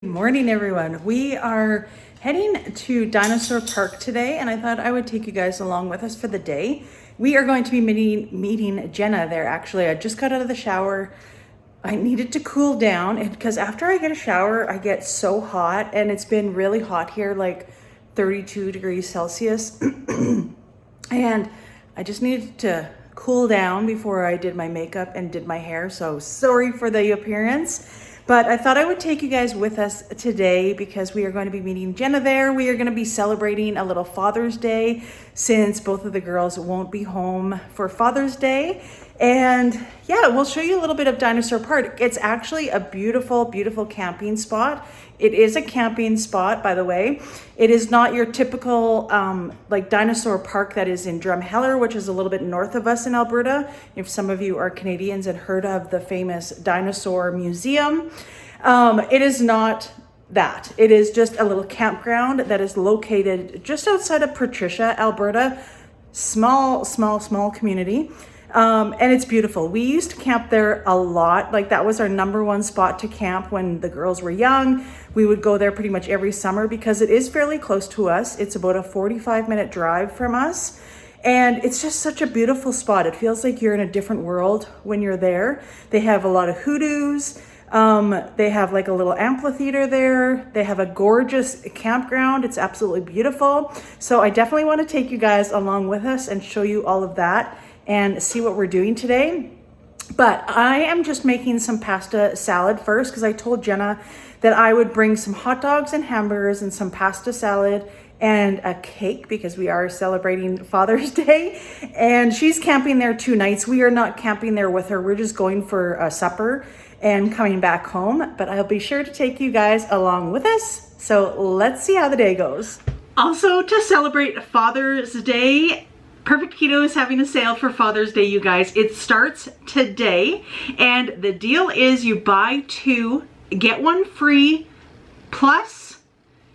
Good morning, everyone. We are heading to Dinosaur Park today, and I thought I would take you guys along with us for the day. We are going to be meeting Jenna there. Actually, I just got out of the shower. I needed to cool down because after I get a shower, I get so hot, and it's been really hot here, like 32 degrees Celsius. And I just needed to cool down before I did my makeup and did my hair. So sorry for the appearance. But I thought I would take you guys with us today because we are going to be meeting Jenna there. We are going to be celebrating a little Father's Day since both of the girls won't be home for Father's Day. And yeah, we'll show you a little bit of Dinosaur Park. It's actually a beautiful, beautiful camping spot. It is a camping spot, by the way. It is not your typical like Dinosaur Park that is in Drumheller, which is a little bit north of us in Alberta. If some of you are Canadians and heard of the famous Dinosaur Museum, it is not that. It is just a little campground that is located just outside of Patricia, Alberta. Small community. And it's beautiful. We used to camp there a lot. Like that was our number one spot to camp when the girls were young. We would go there pretty much every summer because it is fairly close to us. It's about a 45-minute drive from us. And it's just such a beautiful spot. It feels like you're in a different world when you're there. They have a lot of hoodoos. They have like a little amphitheater there. They have a gorgeous campground. It's absolutely beautiful. So I definitely want to take you guys along with us and show you all of that and see what we're doing today. But I am just making some pasta salad first because I told Jenna that I would bring some hot dogs and hamburgers and some pasta salad and a cake because we are celebrating Father's Day. And she's camping there 2 nights. We are not camping there with her. We're just going for a supper and coming back home. But I'll be sure to take you guys along with us. So let's see how the day goes. Also, to celebrate Father's Day, Perfect Keto is having a sale for Father's Day, you guys. It starts today, and the deal is you buy 2, get 1 free, plus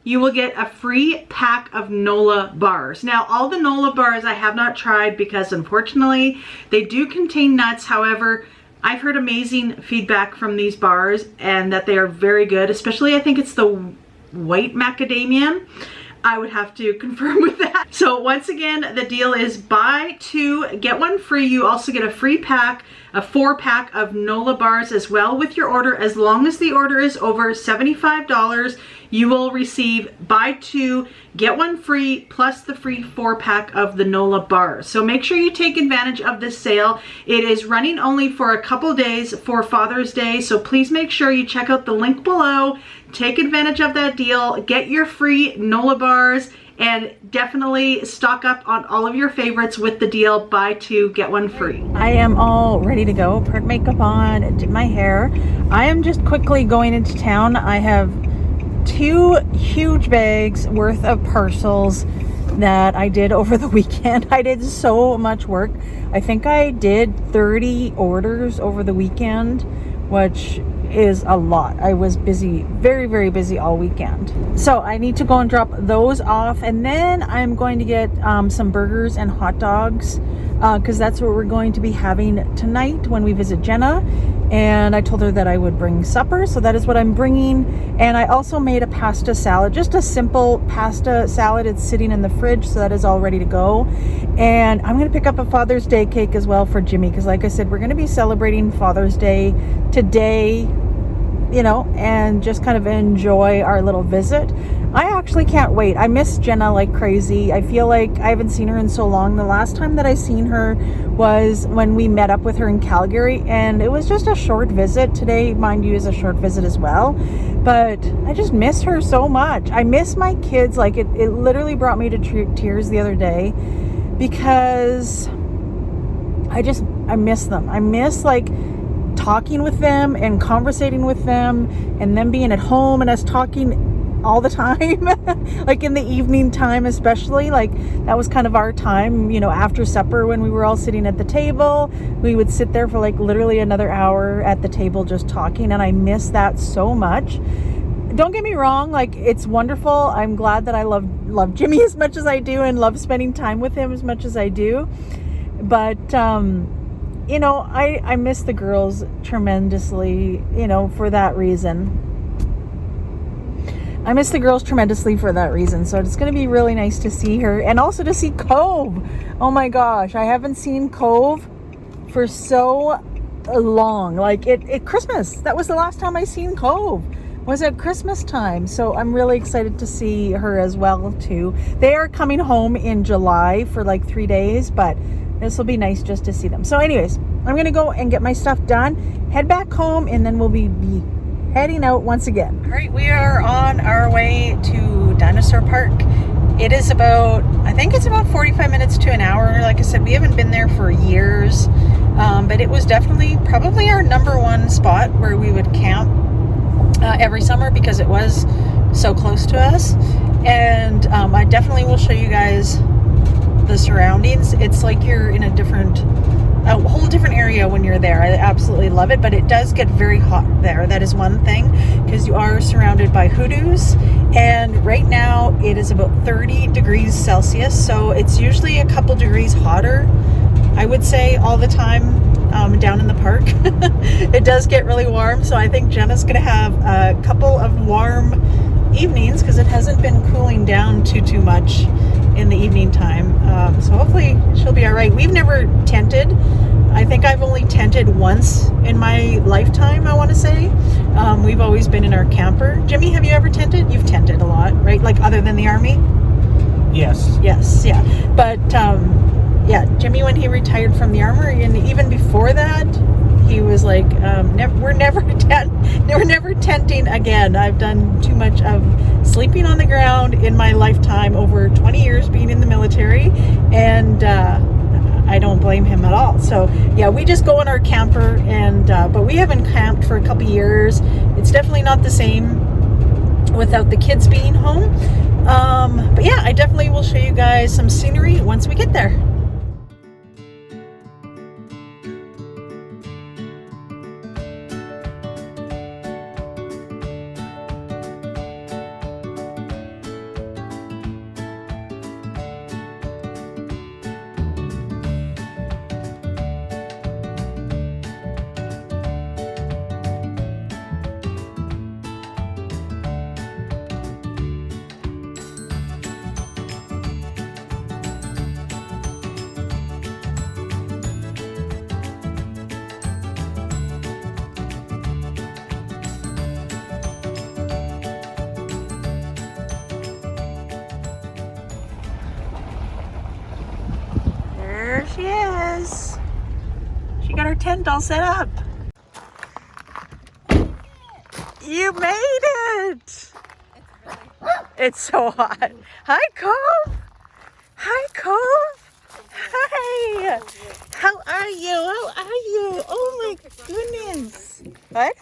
you will get a free pack of Nola bars. Now, all the Nola bars I have not tried because unfortunately they do contain nuts. However, I've heard amazing feedback from these bars and that they are very good, especially I think it's the white macadamia. I would have to confirm with that. So once again, the deal is buy 2, get 1 free. You also get a free pack, a 4-pack of Nola bars as well with your order. As long as the order is over $75, you will receive buy 2, get 1 free, plus the free 4-pack of the Nola bars. So make sure you take advantage of this sale. It is running only for a couple days for Father's Day. So please make sure you check out the link below. Take advantage of that deal, get your free Nola bars, and definitely stock up on all of your favorites with the deal buy 2, get 1 free. I am all ready to go, put makeup on, did my hair. I am just quickly going into town. I have 2 huge bags worth of parcels that I did over the weekend. I did so much work. I think I did 30 orders over the weekend, which is a lot. I was busy, very, very busy all weekend. So I need to go and drop those off, and then I'm going to get some burgers and hot dogs because that's what we're going to be having tonight when we visit Jenna. And I told her that I would bring supper, so that is what I'm bringing. And I also made a pasta salad, just a simple pasta salad. It's sitting in the fridge, so that is all ready to go. And I'm going to pick up a Father's Day cake as well for Jimmy because like I said, we're going to be celebrating Father's Day today, you know, and just kind of enjoy our little visit. I actually can't wait. I miss Jenna like crazy. I feel like I haven't seen her in so long. The last time that I seen her was when we met up with her in Calgary, and it was just a short visit. Today, mind you, is a short visit as well. But I just miss her so much. I miss my kids. Like it literally brought me to tears the other day because I miss them. I miss like talking with them and conversating with them and them being at home and us talking all the time like in the evening time, especially. Like that was kind of our time, you know, after supper when we were all sitting at the table. We would sit there for like literally another hour at the table just talking, and I miss that so much. Don't get me wrong, like it's wonderful. I'm glad that I love Jimmy as much as I do and love spending time with him as much as I do, but you know, I miss the girls tremendously, you know, for that reason. I miss the girls tremendously for that reason. So it's going to be really nice to see her and also to see Cove. Oh my gosh, I haven't seen Cove for so long. Like it Christmas. That was the last time I seen Cove. Was at Christmas time. So I'm really excited to see her as well too. They are coming home in July for like 3 days, but this will be nice just to see them. So anyways, I'm gonna go and get my stuff done, head back home, and then we'll be heading out once again. All right, we are on our way to Dinosaur Park. It is about, I think it's about 45 minutes to an hour. Like I said, we haven't been there for years, but it was definitely probably our #1 spot where we would camp every summer because it was so close to us. And I definitely will show you guys the surroundings. It's like you're in a whole different area when you're there. I absolutely love it, but it does get very hot there. That is one thing, because you are surrounded by hoodoos, and right now it is about 30 degrees Celsius, so it's usually a couple degrees hotter, I would say, all the time down in the park. It does get really warm, so I think Jenna's gonna have a couple of warm evenings because it hasn't been cooling down too much in the evening time, so hopefully she'll be all right. We've never tented. I think I've only tented once in my lifetime, I want to say. We've always been in our camper. Jimmy, have you ever tented? You've tented a lot, right? Like other than the army? Yes. Yes, yeah. But yeah, Jimmy, when he retired from the army, and even before that, he was like, we're never tenting again. I've done too much of sleeping on the ground in my lifetime, over 20 years being in the military, and I don't blame him at all. So yeah, we just go in our camper, and but we haven't camped for a couple years. It's definitely not the same without the kids being home. But yeah, I definitely will show you guys some scenery once we get there. There she is. She got her tent all set up. You made it. It's so hot. Hi, Cove. Hi, Cove. Hi. How are you? How are you? Oh my goodness. What?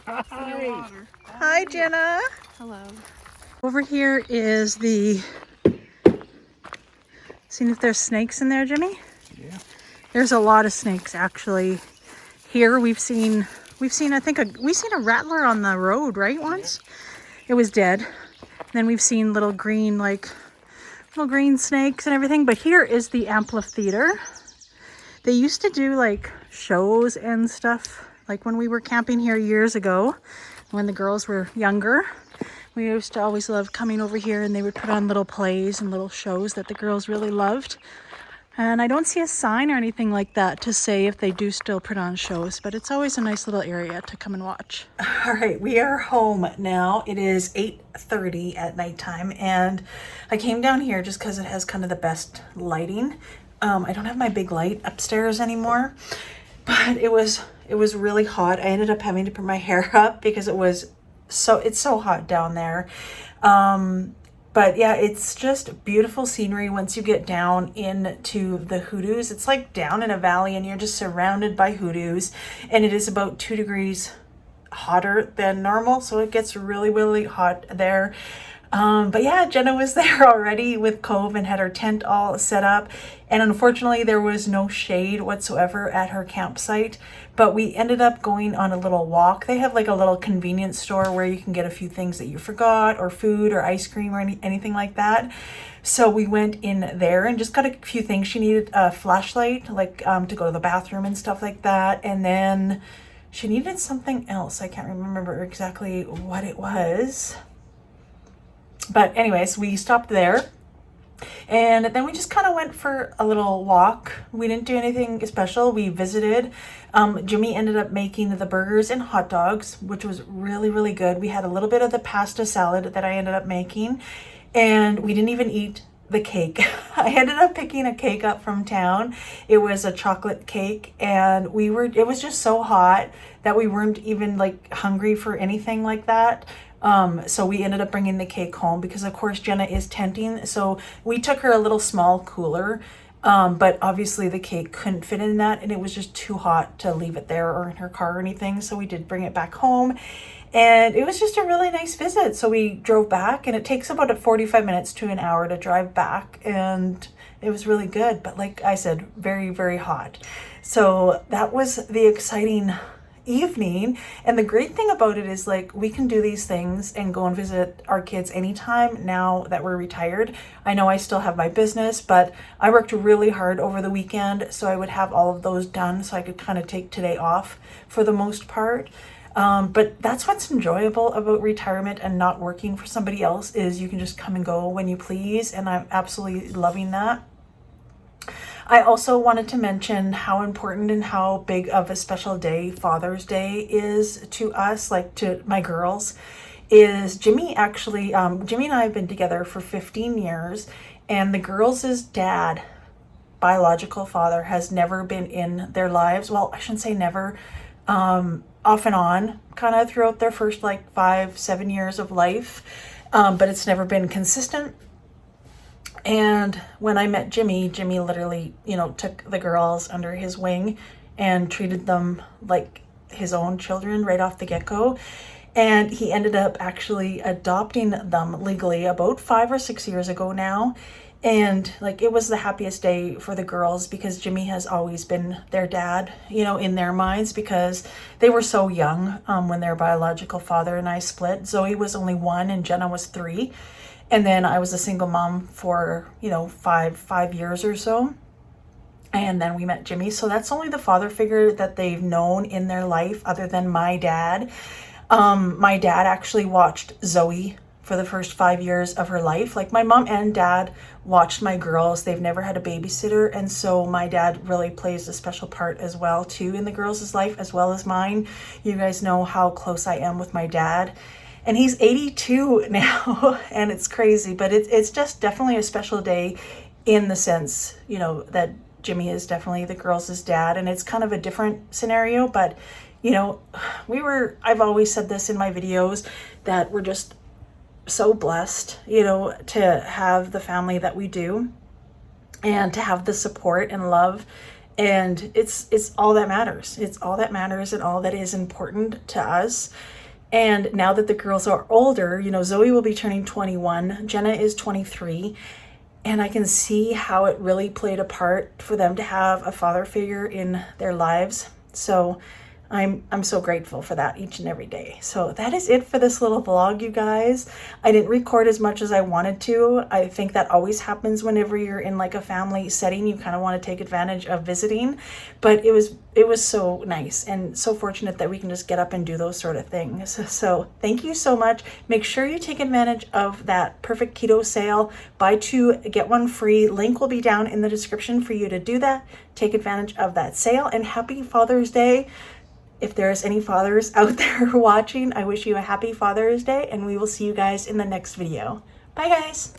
Hi. Hi, Jenna. Hello. Over here is seeing if there's snakes in there, Jimmy? Yeah. There's a lot of snakes actually. Here we've seen we've seen a rattler on the road, right? Once. It was dead. And then we've seen little green snakes and everything. But here is the amphitheater. They used to do like shows and stuff, like when we were camping here years ago, when the girls were younger. We used to always love coming over here, and they would put on little plays and little shows that the girls really loved. And I don't see a sign or anything like that to say if they do still put on shows, but it's always a nice little area to come and watch. All right, we are home now. It is 8:30 at nighttime, and I came down here just because it has kind of the best lighting. I don't have my big light upstairs anymore, but it was really hot. I ended up having to put my hair up because it's so hot down there. But yeah, it's just beautiful scenery once you get down into the hoodoos. It's like down in a valley and you're just surrounded by hoodoos, and it is about 2 degrees hotter than normal. So it gets really, really hot there. But yeah, Jenna was there already with Cove and had her tent all set up. And unfortunately, there was no shade whatsoever at her campsite. But we ended up going on a little walk. They have like a little convenience store where you can get a few things that you forgot, or food or ice cream or anything like that. So we went in there and just got a few things. She needed a flashlight, like to go to the bathroom and stuff like that. And then she needed something else. I can't remember exactly what it was. But anyways, we stopped there. And then we just kind of went for a little walk. We didn't do anything special. We visited. Jimmy ended up making the burgers and hot dogs, which was really, really good. We had a little bit of the pasta salad that I ended up making, and we didn't even eat the cake. I ended up picking a cake up from town. It was a chocolate cake, and it was just so hot that we weren't even like hungry for anything like that. So we ended up bringing the cake home because of course Jenna is tenting. So we took her a little small cooler, but obviously the cake couldn't fit in that, and it was just too hot to leave it there or in her car or anything. So we did bring it back home, and it was just a really nice visit. So we drove back, and it takes about 45 minutes to an hour to drive back, and it was really good. But like I said, very, very hot. So that was the exciting evening. And the great thing about it is like we can do these things and go and visit our kids anytime now that we're retired. I know I still have my business, but I worked really hard over the weekend, so I would have all of those done so I could kind of take today off for the most part. But that's what's enjoyable about retirement and not working for somebody else, is you can just come and go when you please, and I'm absolutely loving that. I also wanted to mention how important and how big of a special day Father's Day is to us, like to my girls. Is Jimmy actually, Jimmy and I have been together for 15 years, and the girls' dad, biological father, has never been in their lives. Well, I shouldn't say never, off and on, kind of throughout their first like 5-7 years of life, but it's never been consistent. And when I met Jimmy literally, took the girls under his wing and treated them like his own children right off the get-go. And he ended up actually adopting them legally about 5 or 6 years ago now. And like, it was the happiest day for the girls because Jimmy has always been their dad, in their minds, because they were so young when their biological father and I split. Zoe was only 1 and Jenna was 3. And then I was a single mom for, 5 years or so. And then we met Jimmy. So that's only the father figure that they've known in their life other than my dad. My dad actually watched Zoe for the first 5 years of her life. Like, my mom and dad watched my girls. They've never had a babysitter. And so my dad really plays a special part as well, too, in the girls' life as well as mine. You guys know how close I am with my dad. And he's 82 now, and it's crazy, but it's just definitely a special day in the sense, that Jimmy is definitely the girls' dad, and it's kind of a different scenario, but, I've always said this in my videos, that we're just so blessed, to have the family that we do, and to have the support and love, and it's all that matters. It's all that matters and all that is important to us. And now that the girls are older, Zoe will be turning 21, Jenna is 23, and I can see how it really played a part for them to have a father figure in their lives. So I'm so grateful for that each and every day. So that is it for this little vlog, you guys. I didn't record as much as I wanted to. I think that always happens whenever you're in like a family setting. You kind of want to take advantage of visiting, but it was so nice and so fortunate that we can just get up and do those sort of things. So thank you so much. Make sure you take advantage of that perfect keto sale. Buy 2, get 1 free. Link will be down in the description for you to do that. Take advantage of that sale, and happy Father's Day. If there's any fathers out there watching, I wish you a happy Father's Day, and we will see you guys in the next video. Bye, guys.